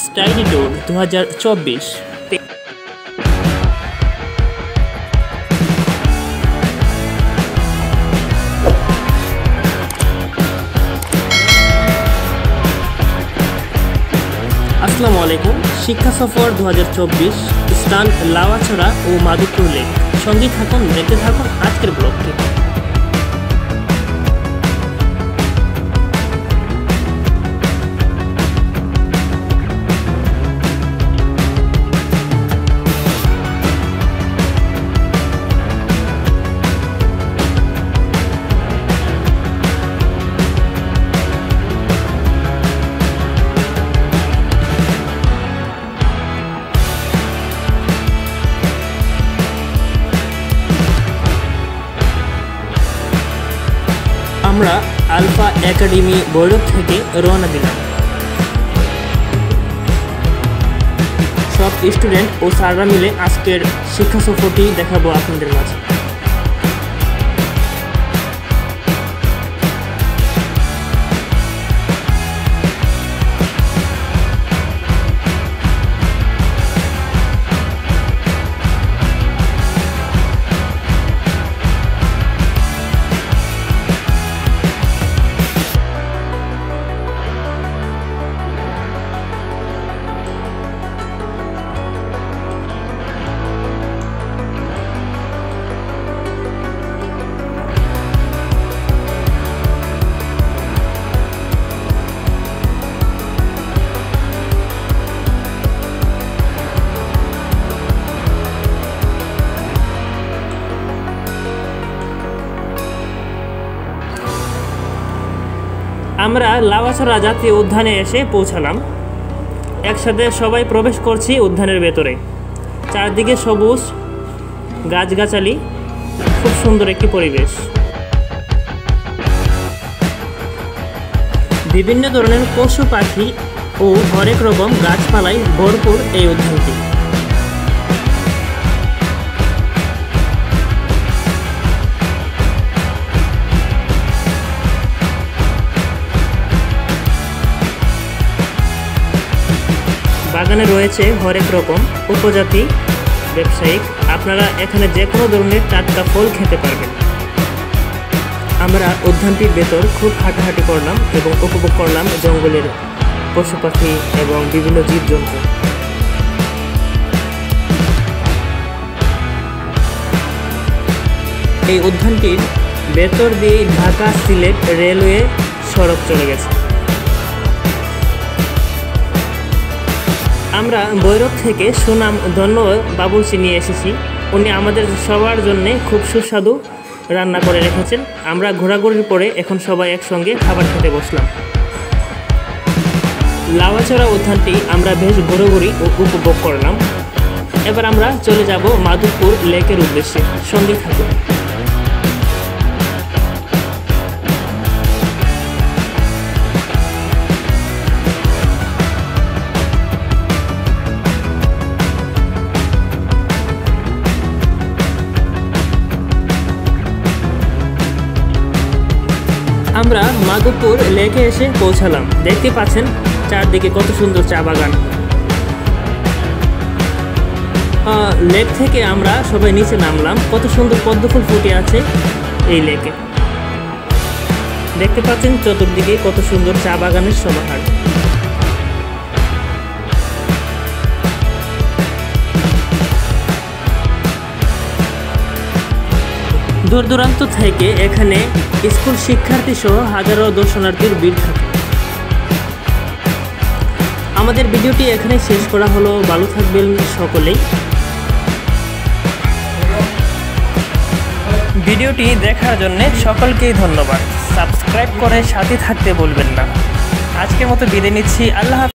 Study tour 2024। আসসালামু আলাইকুম। শিক্ষা সফর 2024, স্থান লাওয়াছড়া ও মাধবপুর লেক। সঙ্গে থাকুন, দেখতে থাকুন আজকের ব্লগটি। আমরা আলফা একাডেমি ভৈরব থেকে রওনা দিলাম। সব স্টুডেন্ট ও স্যাররা মিলে আজকের শিক্ষা সফরটি দেখাবো আপনাদের মাঝে। আমরা লাওয়াছড়া জাতীয় উদ্যানে এসে পৌঁছালাম। একসাথে সবাই প্রবেশ করছি উদ্যানের ভেতরে। চারদিকে সবুজ গাছগাছালি, খুব সুন্দর একটি পরিবেশ। বিভিন্ন ধরনের পশু পাখি ও হরেক রকম গাছপালায় ভরপুর এই উদ্যানটি। বাগানে রয়েছে হরেক রকম উপজাতি ব্যবসায়িক। আপনারা এখানে যে কোনো ধরনের টাটকা ফল খেতে পারবেন। আমরা উদ্যানটির ভেতর খুব হাঁটাহাঁটি করলাম এবং উপভোগ করলাম জঙ্গলের পশু পাখি এবং বিভিন্ন জীবজন্তু। এই উদ্যানটির ভেতর দিয়ে ঢাকা সিলেট রেলওয়ে সড়ক চলে গেছে। আমরা ভৈরব থেকে সুনাম ধন্য বাবুর্চি নিয়ে এসেছি। উনি আমাদের সবার জন্য খুব সুস্বাদু রান্না করে রেখেছেন। আমরা ঘোরাঘুরির পরে এখন সবাই একসঙ্গে খাবার খেতে বসলাম। লাওয়াছড়া উদ্যানটি আমরা বেশ ঘোরাঘুরি ও উপভোগ করলাম। এবার আমরা চলে যাব মাধবপুর লেকের উদ্দেশ্যে। সঙ্গে থাকুন। আমরা মাধবপুর লেকে এসে পৌঁছালাম। দেখতে পাচ্ছেন চারদিকে কত সুন্দর চা বাগান। লেক থেকে আমরা সবাই নিচে নামলাম। কত সুন্দর পদ্মফুল ফুটে আছে এই লেকে। দেখতে পাচ্ছেন চতুর্দিকে কত সুন্দর চা বাগানের সমাহার। দূর দূরান্ত থেকে এখানে স্কুল শিক্ষার্থী সহ হাজারো দর্শনার্থীর ভিড় থাকে। আমাদের ভিডিওটি এখানে শেষ করা হলো। ভালো থাকবেন সকলেই। ভিডিওটি দেখার জন্য সকলকেই ধন্যবাদ। সাবস্ক্রাইব করে সাথে থাকতে বলবেন না। আজকের মতো বিদায় নিচ্ছি। আল্লাহ হাফেজ।